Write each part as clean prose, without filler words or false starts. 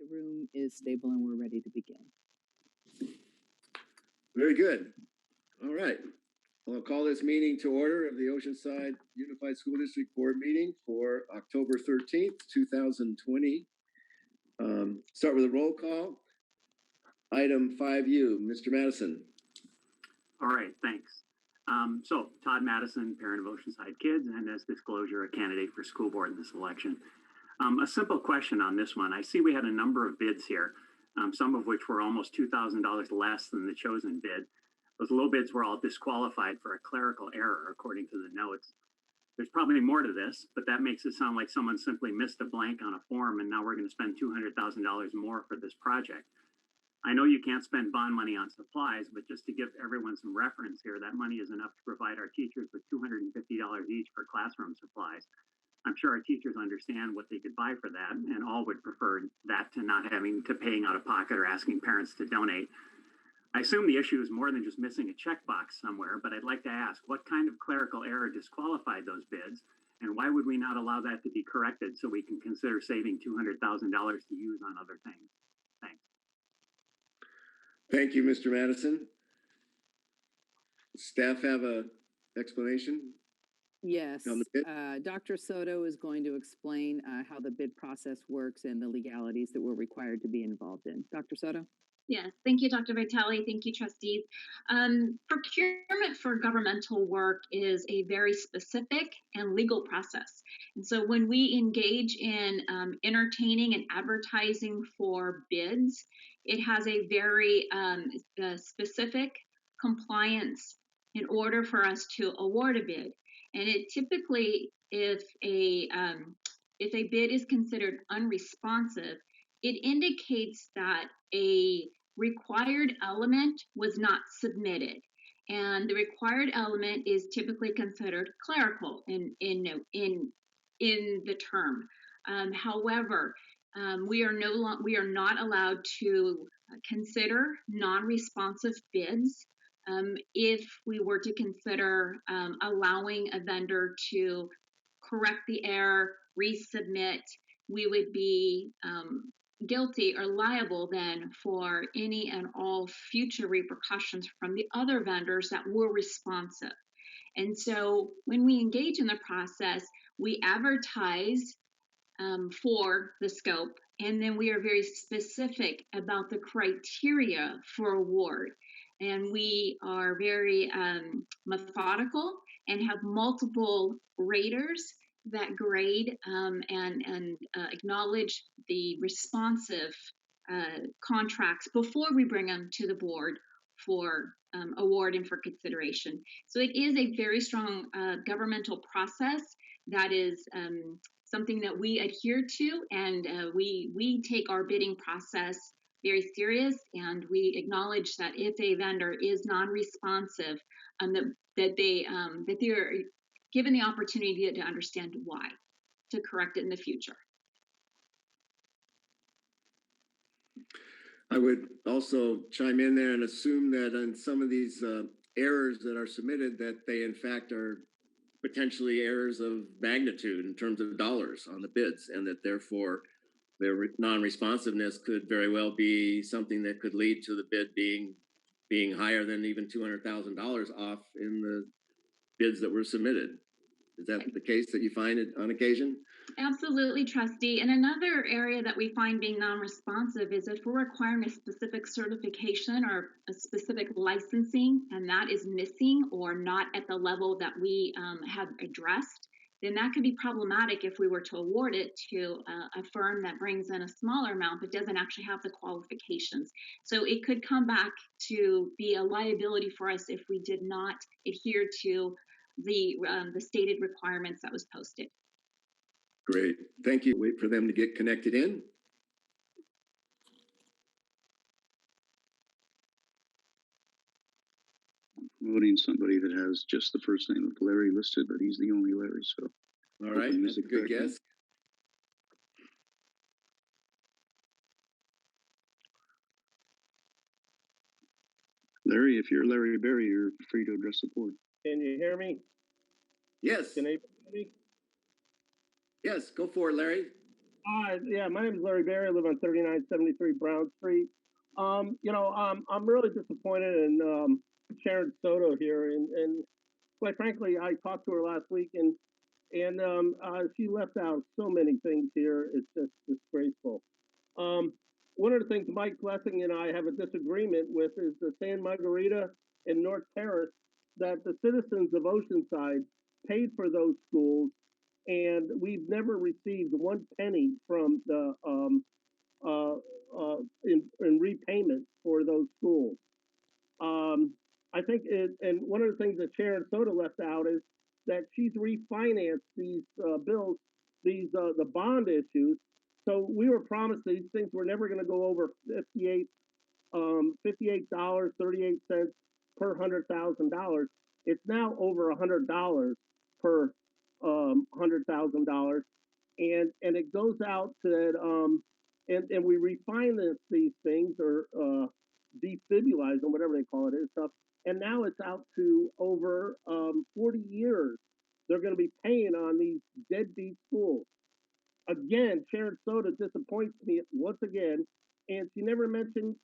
The room is stable and we're ready to begin. Very good. All right. Well, I'll call this meeting to order of the Oceanside Unified School District Board meeting for October 13th, 2020. Start with a roll call. Item 5U, Mr. Madison. All right, thanks. So Todd Madison, parent of Oceanside kids, and as disclosure, a candidate for school board in this election. A simple question on this one. I see we had a number of bids here, some of which were almost $2,000 less than the chosen bid. Those low bids were all disqualified for a clerical error, according to the notes. There's probably more to this, but that makes it sound like someone simply missed a blank on a form and now we're going to spend $200,000 more for this project. I know you can't spend bond money on supplies, but just to give everyone some reference here, that money is enough to provide our teachers with $250 each for classroom supplies. I'm sure our teachers understand what they could buy for that, and all would prefer that to not having to paying out of pocket or asking parents to donate. I assume the issue is more than just missing a checkbox somewhere, but I'd like to ask, what kind of clerical error disqualified those bids, and why would we not allow that to be corrected so we can consider saving $200,000 to use on other things? Thanks. Thank you, Mr. Madison. Staff have an explanation? Yes, On the bid? Dr. Soto is going to explain how the bid process works and the legalities that we're required to be involved in. Dr. Soto? Yes, thank you, Dr. Vitale. Thank you, trustees. Procurement for governmental work is a very specific and legal process. And so when we engage in entertaining and advertising for bids, it has a very specific compliance in order for us to award a bid. And it typically, if a bid is considered unresponsive, it indicates that a required element was not submitted. And the required element is typically considered clerical in the term. However, we are not allowed to consider non-responsive bids. If we were to consider allowing a vendor to correct the error, resubmit, we would be guilty or liable then for any and all future repercussions from the other vendors that were responsive. And so when we engage in the process, we advertise for the scope, and then we are very specific about the criteria for award. And we are very methodical and have multiple raters that grade and acknowledge the responsive contracts before we bring them to the board for award and for consideration. So it is a very strong governmental process that is something that we adhere to, and we take our bidding process very serious, and we acknowledge that if a vendor is non-responsive, that they are given the opportunity to understand why, to correct it in the future. I would also chime in there and assume that on some of these errors that are submitted, that they in fact are potentially errors of magnitude in terms of dollars on the bids, and that therefore their non-responsiveness could very well be something that could lead to the bid being higher than even $200,000 off in the bids that were submitted. Is that the case that you find it on occasion? Absolutely, trustee. And another area that we find being non-responsive is if we're requiring a specific certification or a specific licensing, and that is missing or not at the level that we have addressed, then that could be problematic if we were to award it to a firm that brings in a smaller amount but doesn't actually have the qualifications. So it could come back to be a liability for us if we did not adhere to the stated requirements that was posted. Great, thank you. Wait for them to get connected in. Voting somebody that has just the first name of Larry listed, but he's the only Larry, so. All right, that's a good guess. Larry, if you're Larry Berry, you're free to address the board. Can you hear me? Yes. Can anybody hear me? Yes, go for it, Larry. Yeah, my name is Larry Berry. I live on 3973 Brown Street. I'm really disappointed in Sharon Soto here, and quite frankly, I talked to her last week, and she left out so many things here. It's just disgraceful. Um, One of the things Mike Blessing and I have a disagreement with is the San Margarita and North Terrace, that the citizens of Oceanside paid for those schools, and we've never received one penny from the uh, in repayment for those schools. I think and one of the things that Sharon Soda left out is that she's refinanced these bills, the bond issues. So we were promised these things were never going to go over $58.38 per $100,000. It's now over $100 per $100,000, and it goes out to and we refinance these things, or defibulize them, whatever they call it, and stuff. And now it's out to over 40 years. They're going to be paying on these deadbeat schools. Again, Sharon Soda disappoints me once again, and she never mentioned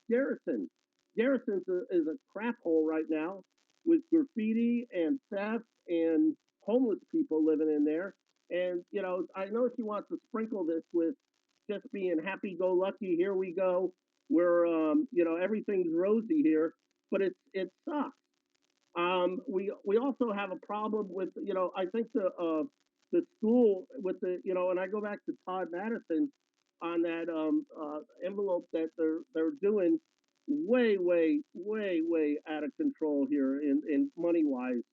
Garrison. Is a crap hole right now with graffiti and theft and homeless people living in there. And I know she wants to sprinkle this with just being happy-go-lucky. Here we go, where everything's rosy here, but it sucks. We also have a problem with, I think the school with and I go back to Todd Madison on that envelope that they're doing way out of control here in money wise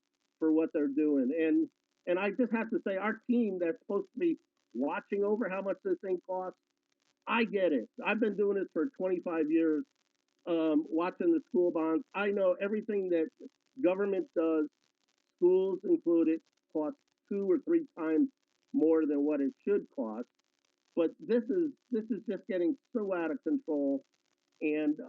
for what they're doing. And I just have to say, our team that's supposed to be watching over how much this thing costs, I get it. I've been doing this for 25 years, watching the school bonds. I know everything that government does, schools included, cost 2 or 3 times more than what it should cost. But this is just getting so out of control, and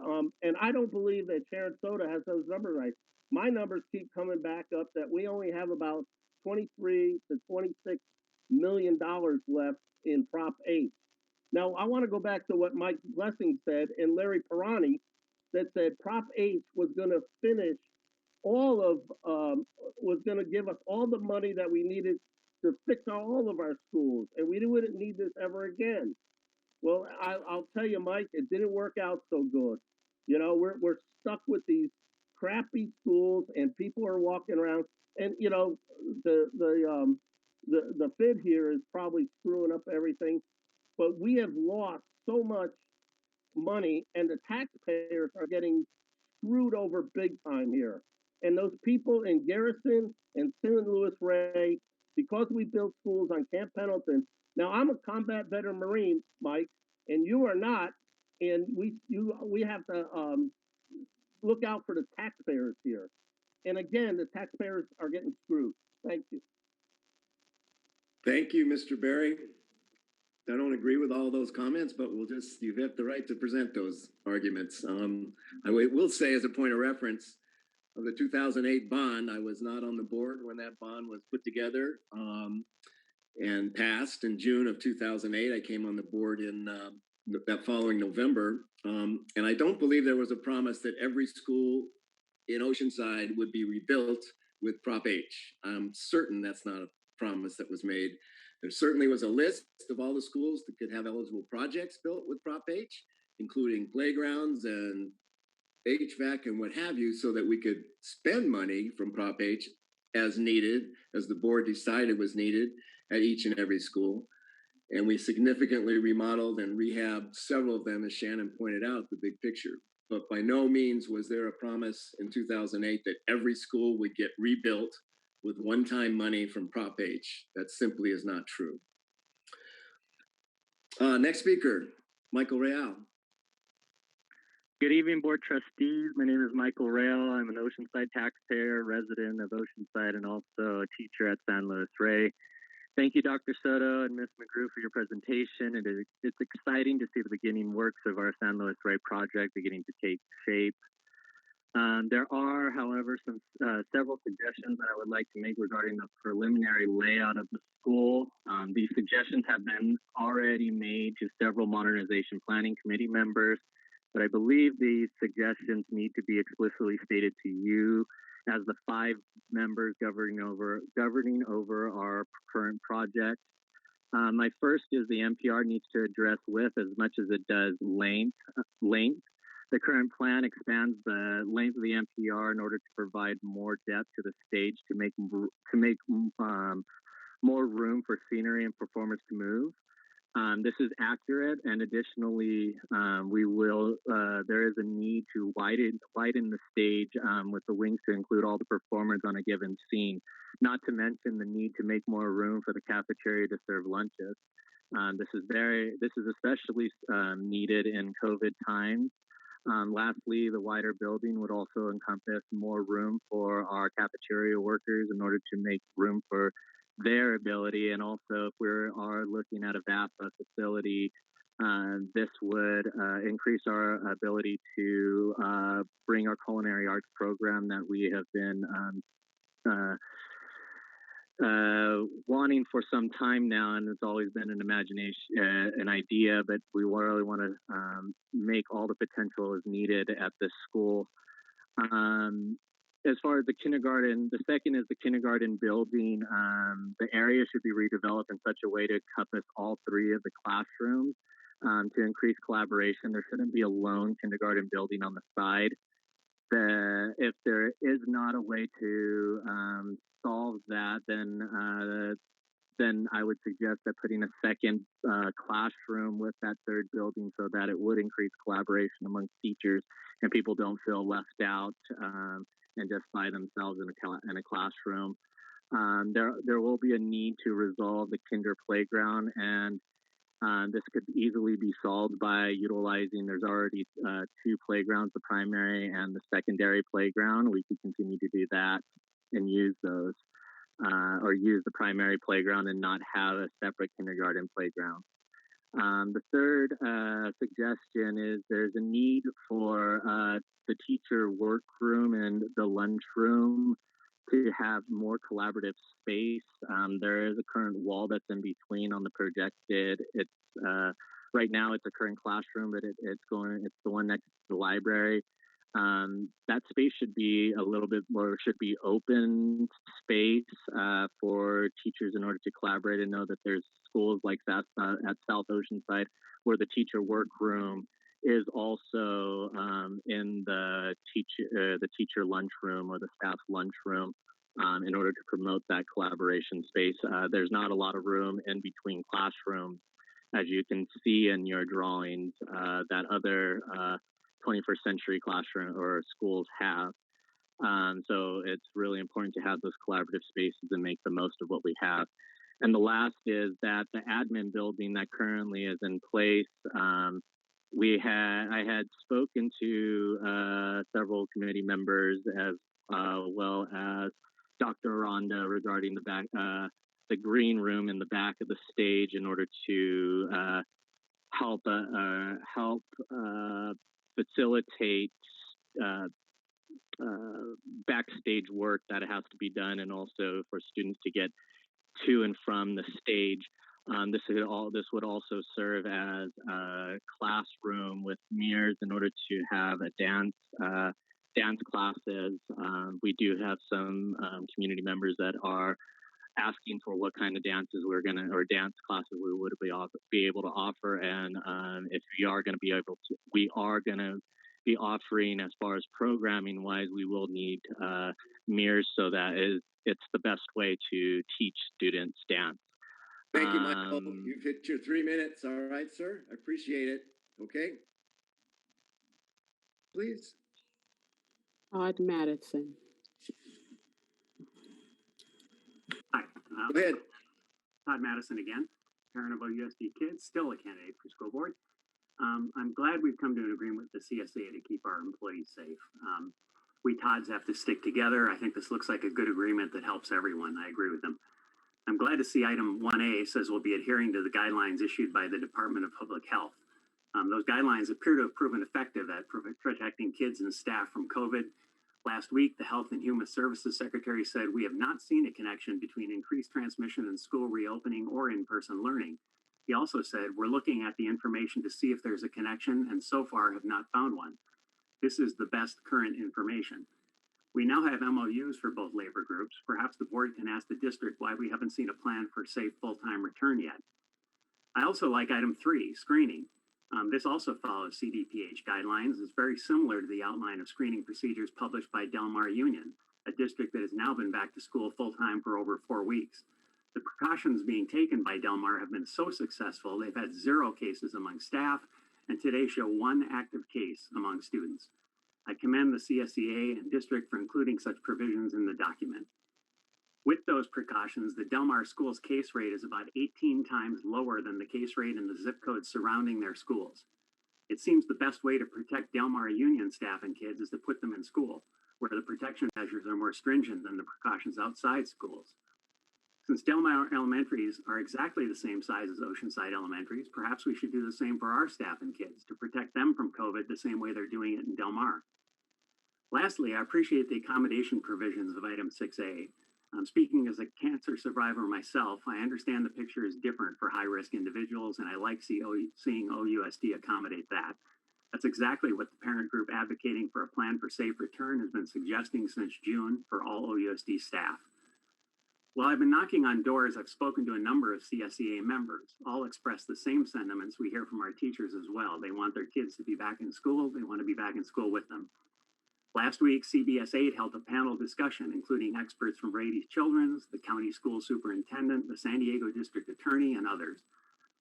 I don't believe that Sharon Soda has those numbers right. My numbers keep coming back up that we only have about 23 to 26 million dollars left in Prop 8. Now, I want to go back to what Mike Blessing said and Larry Perani, that said Prop H was going to finish all of, was going to give us all the money that we needed to fix all of our schools, and we wouldn't need this ever again. Well, I'll tell you, Mike, it didn't work out so good. We're stuck with these crappy schools, and people are walking around, and the FID here is probably screwing up everything, but we have lost so much money, and the taxpayers are getting screwed over big time here. And those people in Garrison and St. Louis Ray, because we built schools on Camp Pendleton. Now, I'm a combat veteran Marine, Mike, and you are not. And we have to look out for the taxpayers here. And again, the taxpayers are getting screwed. Thank you. Thank you, Mr. Berry. I don't agree with all those comments, but you have the right to present those arguments. I will say, as a point of reference, of the 2008 bond, I was not on the board when that bond was put together and passed in June of 2008. I came on the board in that following November. And I don't believe there was a promise that every school in Oceanside would be rebuilt with Prop H. I'm certain that's not a promise that was made. There certainly was a list of all the schools that could have eligible projects built with Prop H, including playgrounds and HVAC and what have you, so that we could spend money from Prop H as needed, as the board decided was needed at each and every school. And we significantly remodeled and rehabbed several of them, as Shannon pointed out, the big picture. But by no means was there a promise in 2008 that every school would get rebuilt with one-time money from Prop H. That simply is not true. Next speaker, Michael Real. Good evening, Board Trustees. My name is Michael Rail. I'm an Oceanside taxpayer, resident of Oceanside, and also a teacher at San Luis Rey. Thank you, Dr. Soto and Ms. McGrew, for your presentation. It's exciting to see the beginning works of our San Luis Rey project beginning to take shape. There are, however, several suggestions that I would like to make regarding the preliminary layout of the school. These suggestions have been already made to several modernization planning committee members, but I believe these suggestions need to be explicitly stated to you as the 5 members governing over our current project. My first is the NPR needs to address width as much as it does length. The current plan expands the length of the NPR in order to provide more depth to the stage to make more room for scenery and performers to move. This is accurate, and additionally, there is a need to widen the stage with the wings to include all the performers on a given scene, not to mention the need to make more room for the cafeteria to serve lunches. This is especially needed in COVID times. Lastly, the wider building would also encompass more room for our cafeteria workers in order to make room for their ability. And also, if we are looking at a VAPA facility, this would increase our ability to bring our culinary arts program that we have been wanting for some time now, and it's always been an idea, but we really want to make all the potential as needed at this school. As far as the kindergarten, the second is the kindergarten building. The area should be redeveloped in such a way to encompass all 3 of the classrooms to increase collaboration. There shouldn't be a lone kindergarten building on the side. If there is not a way to solve that, then I would suggest that putting a second classroom with that 3rd building so that it would increase collaboration amongst teachers and people don't feel left out and just by themselves in a classroom. There will be a need to resolve the kinder playground, and this could easily be solved by utilizing, there's already 2 playgrounds, the primary and the secondary playground. We could continue to do that and use those, or use the primary playground and not have a separate kindergarten playground. The third suggestion is there's a need for the teacher workroom and the lunchroom to have more collaborative space. There is a current wall that's in between on the projected. It's right now it's a current classroom, but it's the one next to the library. That space should be a little bit more, should be open space for teachers in order to collaborate and know that there's schools like that at South Oceanside where the teacher workroom is also in the teacher lunchroom or the staff lunchroom in order to promote that collaboration space. There's not a lot of room in between classrooms, as you can see in your drawings, that other 21st century classroom or schools have. So it's really important to have those collaborative spaces and make the most of what we have. And the last is that the admin building that currently is in place, I had spoken to several committee members as well as Dr. Aranda regarding the green room in the back of the stage in order to help facilitate backstage work that has to be done, and also for students to get to and from the stage. This would also serve as a classroom with mirrors in order to have a dance classes. We do have some community members that are asking for what kind of dances dance classes we would be able to offer, and if we are going to be offering as far as programming wise, we will need mirrors so that it's the best way to teach students dance. Thank you, Michael. You've hit your 3 minutes. All right, sir. I appreciate it. Okay. Please. Todd Madison. Hi. Go ahead. Todd Madison again, parent of OUSD kids, still a candidate for school board. I'm glad we've come to an agreement with the CSA to keep our employees safe. We Todds have to stick together. I think this looks like a good agreement that helps everyone. I agree with them. I'm glad to see item 1A says we'll be adhering to the guidelines issued by the Department of Public Health. Those guidelines appear to have proven effective at protecting kids and staff from COVID, Last week, the Health and Human Services Secretary said we have not seen a connection between increased transmission and school reopening or in-person learning. He also said we're looking at the information to see if there's a connection and so far have not found one. This is the best current information. We now have MOUs for both labor groups. Perhaps the board can ask the district why we haven't seen a plan for safe full-time return yet. I also like item 3, screening. This also follows CDPH guidelines. It's very similar to the outline of screening procedures published by Del Mar Union, a district that has now been back to school full-time for over 4 weeks. The precautions being taken by Del Mar have been so successful, they've had 0 cases among staff, and today show 1 active case among students. I commend the CSEA and district for including such provisions in the document. With those precautions, the Del Mar schools case rate is about 18 times lower than the case rate in the zip codes surrounding their schools. It seems the best way to protect Del Mar Union staff and kids is to put them in school, where the protection measures are more stringent than the precautions outside schools. Since Del Mar elementaries are exactly the same size as Oceanside elementaries, perhaps we should do the same for our staff and kids to protect them from COVID the same way they're doing it in Del Mar. Lastly, I appreciate the accommodation provisions of item 6A. Speaking as a cancer survivor myself, I understand the picture is different for high-risk individuals, and I like seeing OUSD accommodate that. That's exactly what the parent group advocating for a plan for safe return has been suggesting since June for all OUSD staff. While I've been knocking on doors, I've spoken to a number of CSEA members. All express the same sentiments we hear from our teachers as well. They want their kids to be back in school. They want to be back in school with them. Last week, CBS 8 held a panel discussion, including experts from Rady's Children's, the county school superintendent, the San Diego district attorney, and others.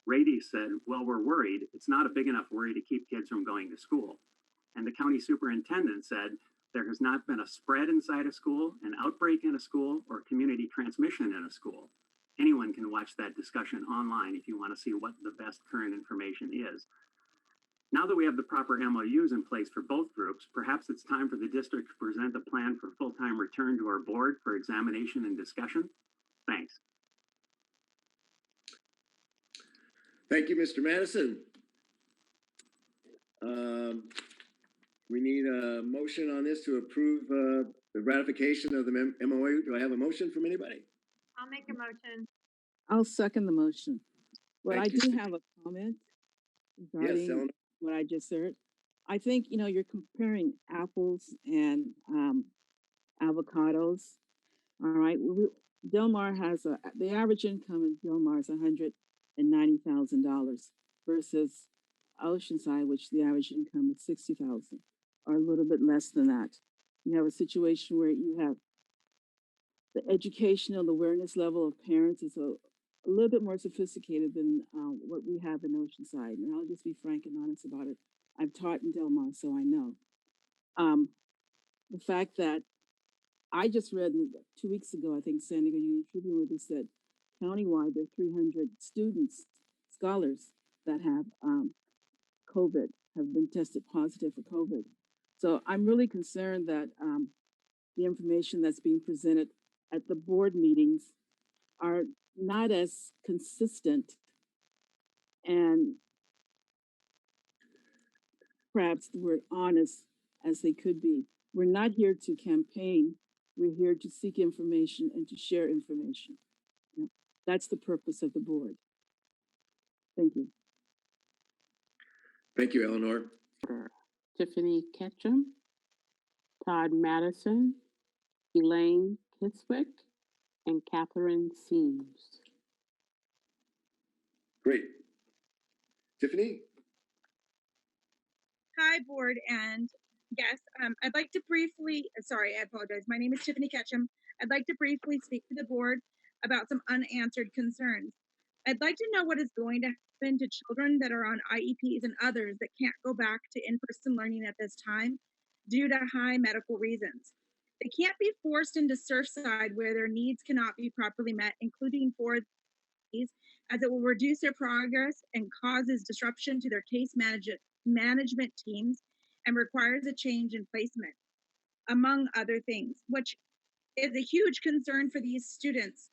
Rady said, well, we're worried. It's not a big enough worry to keep kids from going to school. And the county superintendent said, there has not been a spread inside a school, an outbreak in a school, or community transmission in a school. Anyone can watch that discussion online if you want to see what the best current information is. Now that we have the proper MOUs in place for both groups, perhaps it's time for the district to present a plan for full-time return to our board for examination and discussion. Thanks. Thank you, Mr. Madison. We need a motion on this to approve the ratification of the MOU. Do I have a motion from anybody? I'll make a motion. I'll second the motion. But Thank I you, do sir. have a comment Yes, regarding Eleanor. what I just heard. I think, you're comparing apples and avocados. All right. Del Mar has the average income in Del Mar is $190,000 versus Oceanside, which the average income is $60,000 or a little bit less than that. You have a situation where you have the educational awareness level of parents is a little bit more sophisticated than what we have in Oceanside. And I'll just be frank and honest about it. I've taught in Del Mar, so I know. The fact that I just read 2 weeks ago, I think San Diego Union Tribune, where they said countywide there are 300 students, scholars that have COVID, have been tested positive for COVID. So I'm really concerned that the information that's being presented at the board meetings are not as consistent and perhaps the word honest as they could be. We're not here to campaign. We're here to seek information and to share information. That's the purpose of the board. Thank you. Thank you, Eleanor. Tiffany Ketchum, Todd Madison, Elaine Kiswick, and Catherine Seams. Great. Tiffany? Hi, board and guests. I'd like to briefly, sorry, I apologize. My name is Tiffany Ketchum. I'd like to briefly speak to the board about some unanswered concerns. I'd like to know what is going to happen to children that are on IEPs and others that can't go back to in-person learning at this time due to high medical reasons. They can't be forced into Surfside where their needs cannot be properly met, including for these, as it will reduce their progress and causes disruption to their case management teams and requires a change in placement, among other things, which is a huge concern for these students.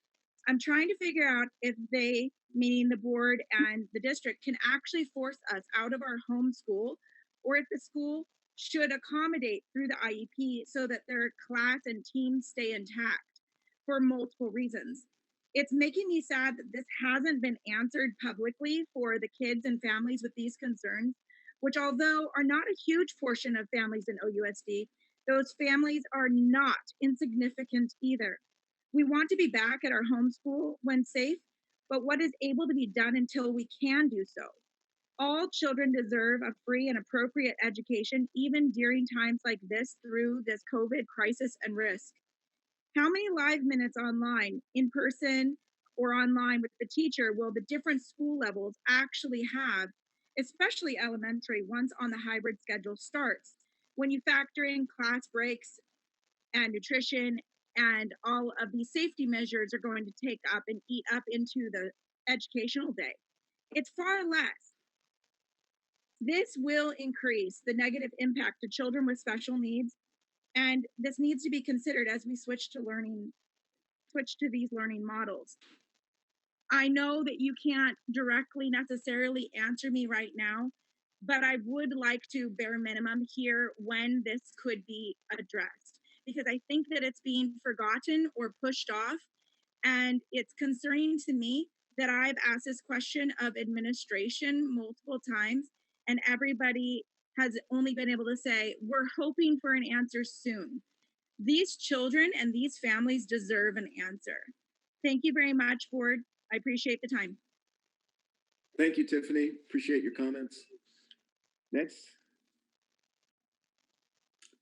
I'm trying to figure out if they, meaning the board and the district, can actually force us out of our home school, or if the school should accommodate through the IEP so that their class and teams stay intact for multiple reasons. It's making me sad that this hasn't been answered publicly for the kids and families with these concerns, which, although are not a huge portion of families in OUSD, those families are not insignificant either. We want to be back at our homeschool when safe, but what is able to be done until we can do so? All children deserve a free and appropriate education, even during times like this through this COVID crisis and risk. How many live minutes online, in person, or online with the teacher will the different school levels actually have, especially elementary, once on the hybrid schedule starts? When you factor in class breaks and nutrition and all of these safety measures are going to take up and eat up into the educational day, it's far less. This will increase the negative impact to children with special needs, and this needs to be considered as we switch to these learning models. I know that you can't directly necessarily answer me right now, but I would like to bare minimum hear when this could be addressed, because I think that it's being forgotten or pushed off. And it's concerning to me that I've asked this question of administration multiple times, and everybody has only been able to say, we're hoping for an answer soon. These children and these families deserve an answer. Thank you very much, board. I appreciate the time. Thank you, Tiffany. Appreciate your comments. Next.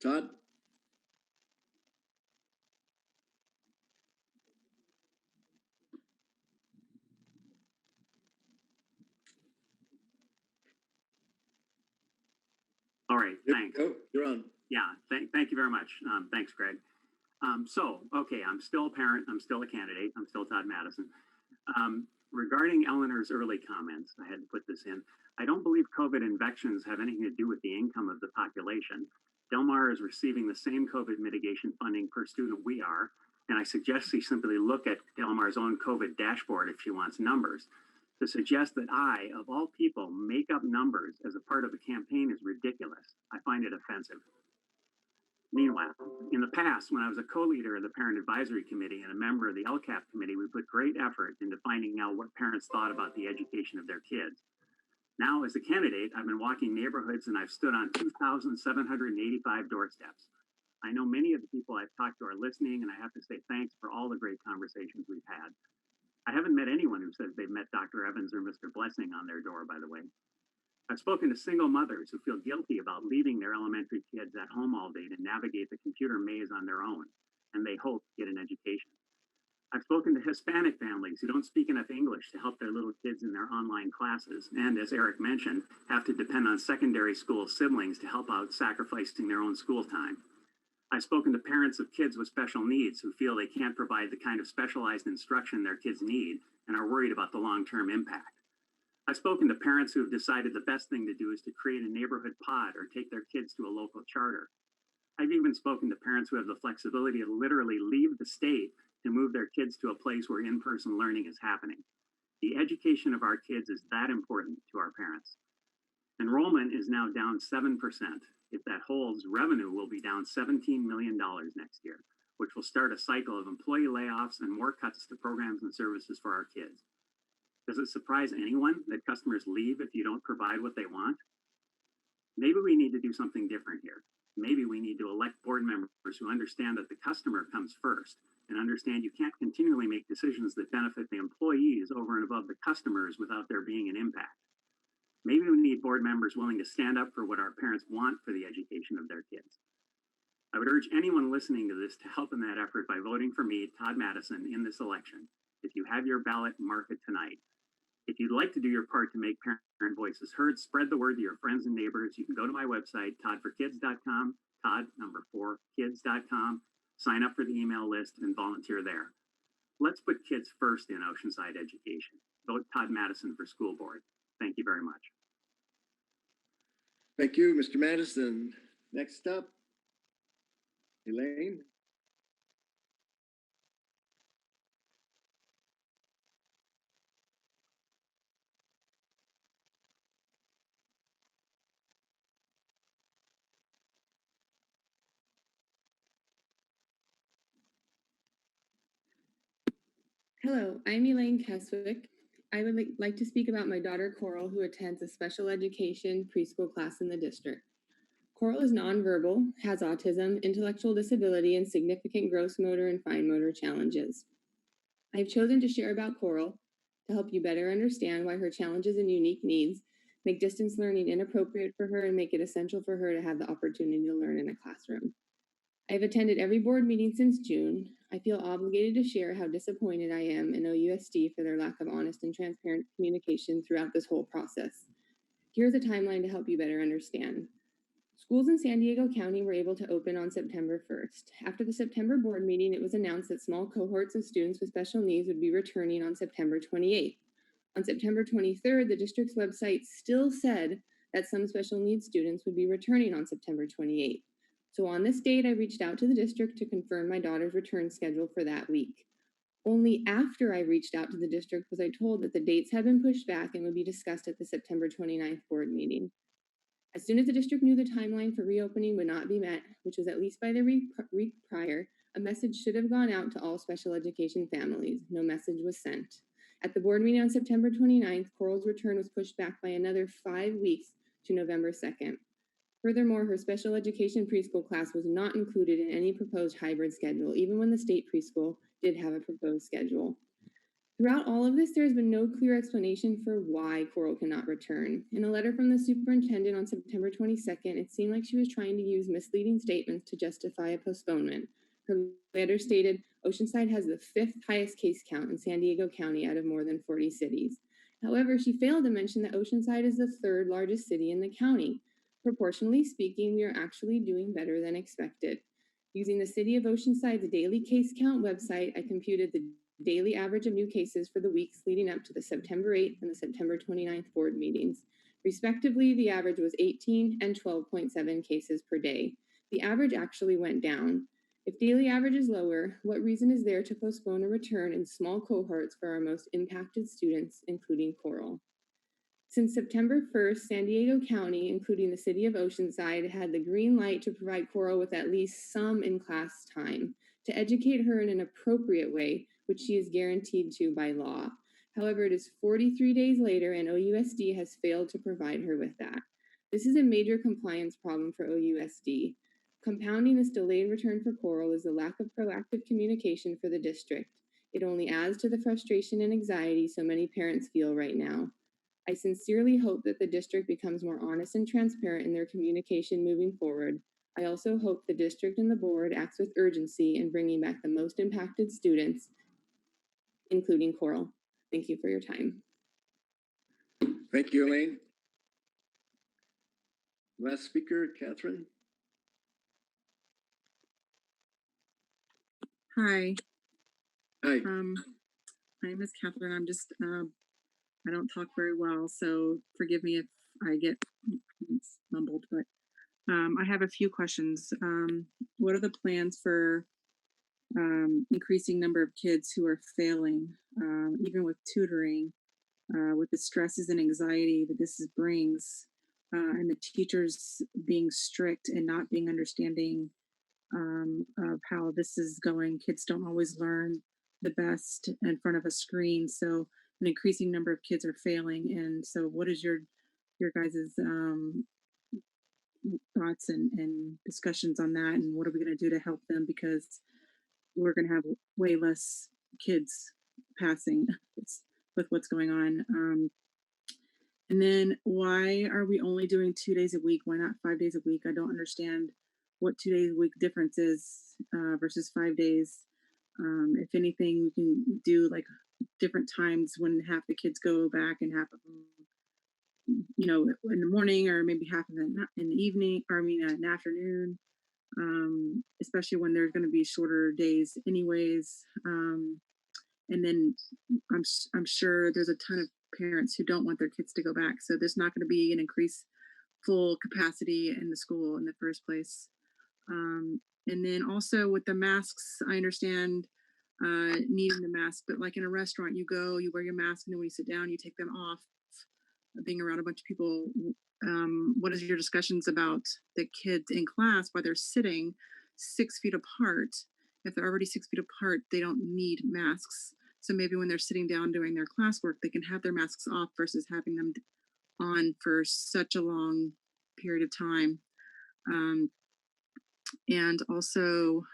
Todd? All right, thanks. Oh, you're on. Yeah, thank you very much. Thanks, Greg. Okay, I'm still a parent. I'm still a candidate. I'm still Todd Madison. Regarding Eleanor's early comments, I had to put this in. I don't believe COVID infections have anything to do with the income of the population. Del Mar is receiving the same COVID mitigation funding per student we are, and I suggest she simply look at Del Mar's own COVID dashboard if she wants numbers. To suggest that I, of all people, make up numbers as a part of a campaign is ridiculous. I find it offensive. Meanwhile, in the past, when I was a co-leader of the Parent Advisory Committee and a member of the LCAP committee, we put great effort into finding out what parents thought about the education of their kids. Now, as a candidate, I've been walking neighborhoods and I've stood on 2,785 doorsteps. I know many of the people I've talked to are listening, and I have to say thanks for all the great conversations we've had. I haven't met anyone who says they've met Dr. Evans or Mr. Blessing on their door, by the way. I've spoken to single mothers who feel guilty about leaving their elementary kids at home all day to navigate the computer maze on their own, and they hope to get an education. I've spoken to Hispanic families who don't speak enough English to help their little kids in their online classes, and as Eric mentioned, have to depend on secondary school siblings to help out, sacrificing their own school time. I've spoken to parents of kids with special needs who feel they can't provide the kind of specialized instruction their kids need and are worried about the long-term impact. I've spoken to parents who have decided the best thing to do is to create a neighborhood pod or take their kids to a local charter. I've even spoken to parents who have the flexibility to literally leave the state to move their kids to a place where in-person learning is happening. The education of our kids is that important to our parents. Enrollment is now down 7%. If that holds, revenue will be down $17 million next year, which will start a cycle of employee layoffs and more cuts to programs and services for our kids. Does it surprise anyone that customers leave if you don't provide what they want? Maybe we need to do something different here. Maybe we need to elect board members who understand that the customer comes first and understand you can't continually make decisions that benefit the employees over and above the customers without there being an impact. Maybe we need board members willing to stand up for what our parents want for the education of their kids. I would urge anyone listening to this to help in that effort by voting for me, Todd Madison, in this election. If you have your ballot, mark it tonight. If you'd like to do your part to make parent voices heard, spread the word to your friends and neighbors. You can go to my website, toddforkids.com, todd4kids.com, sign up for the email list and volunteer there. Let's put kids first in Oceanside education. Vote Todd Madison for school board. Thank you very much. Thank you, Mr. Madison. Next up, Elaine. Hello, I'm Elaine Keswick. I would like to speak about my daughter Coral, who attends a special education preschool class in the district. Coral is nonverbal, has autism, intellectual disability, and significant gross motor and fine motor challenges. I've chosen to share about Coral to help you better understand why her challenges and unique needs make distance learning inappropriate for her and make it essential for her to have the opportunity to learn in a classroom. I've attended every board meeting since June. I feel obligated to share how disappointed I am in OUSD for their lack of honest and transparent communication throughout this whole process. Here's a timeline to help you better understand. Schools in San Diego County were able to open on September 1st. After the September board meeting, it was announced that small cohorts of students with special needs would be returning on September 28th. On September 23rd, the district's website still said that some special needs students would be returning on September 28th. So on this date, I reached out to the district to confirm my daughter's return schedule for that week. Only after I reached out to the district was I told that the dates had been pushed back and would be discussed at the September 29th board meeting. As soon as the district knew the timeline for reopening would not be met, which was at least by the week prior, a message should have gone out to all special education families. No message was sent. At the board meeting on September 29th, Coral's return was pushed back by another 5 weeks to November 2nd. Furthermore, her special education preschool class was not included in any proposed hybrid schedule, even when the state preschool did have a proposed schedule. Throughout all of this, there has been no clear explanation for why Coral cannot return. In a letter from the superintendent on September 22nd, it seemed like she was trying to use misleading statements to justify a postponement. Her letter stated, Oceanside has the 5th highest case count in San Diego County out of more than 40 cities. However, she failed to mention that Oceanside is the 3rd largest city in the county. Proportionally speaking, we are actually doing better than expected. Using the City of Oceanside's daily case count website, I computed the daily average of new cases for the weeks leading up to the September 8th and the September 29th board meetings. Respectively, the average was 18 and 12.7 cases per day. The average actually went down. If daily average is lower, what reason is there to postpone a return in small cohorts for our most impacted students, including Coral? Since September 1st, San Diego County, including the city of Oceanside, had the green light to provide Coral with at least some in-class time to educate her in an appropriate way, which she is guaranteed to by law. However, it is 43 days later and OUSD has failed to provide her with that. This is a major compliance problem for OUSD. Compounding this delayed return for Coral is the lack of proactive communication for the district. It only adds to the frustration and anxiety so many parents feel right now. I sincerely hope that the district becomes more honest and transparent in their communication moving forward. I also hope the district and the board acts with urgency in bringing back the most impacted students, including Coral. Thank you for your time. Thank you, Elaine. Last speaker, Catherine. Hi. Hi. My name is Catherine. I'm just, I don't talk very well, so forgive me if I get mumbled, but I have a few questions. What are the plans for increasing number of kids who are failing, even with tutoring, with the stresses and anxiety that this brings, and the teachers being strict and not being understanding of how this is going. Kids don't always learn the best in front of a screen, so an increasing number of kids are failing. And so, what is your guys's thoughts and discussions on that? And what are we going to do to help them, because we're going to have way less kids passing with what's going on. And then why are we only doing 2 days a week? Why not 5 days a week? I don't understand what 2 days a week difference is versus 5 days. If anything, we can do like different times when half the kids go back and half of them, you know, in the morning, or maybe half of them in the evening, or in the afternoon, especially when there's going to be shorter days anyways. And then I'm sure there's a ton of parents who don't want their kids to go back, so there's not going to be an increased full capacity in the school in the first place. And then also with the masks, I understand needing the mask, but like in a restaurant, you go, you wear your mask, and then when you sit down, you take them off. Being around a bunch of people, what is your discussions about the kids in class while they're sitting 6 feet apart? If they're already 6 feet apart, they don't need masks. So maybe when they're sitting down doing their classwork, they can have their masks off versus having them on for such a long period of time. And also,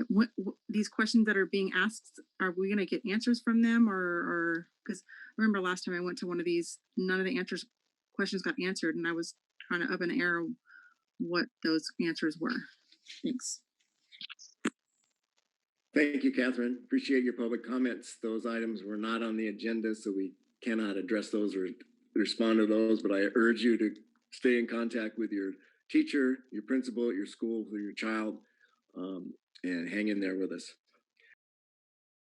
what these questions that are being asked, are we going to get answers from them, or because I remember last time I went to one of these, none of the questions got answered, and I was kind of up in the air what those answers were. Thanks. Thank you, Catherine. Appreciate your public comments. Those items were not on the agenda, so we cannot address those or respond to those, but I urge you to stay in contact with your teacher, your principal at your school, with your child, and hang in there with us.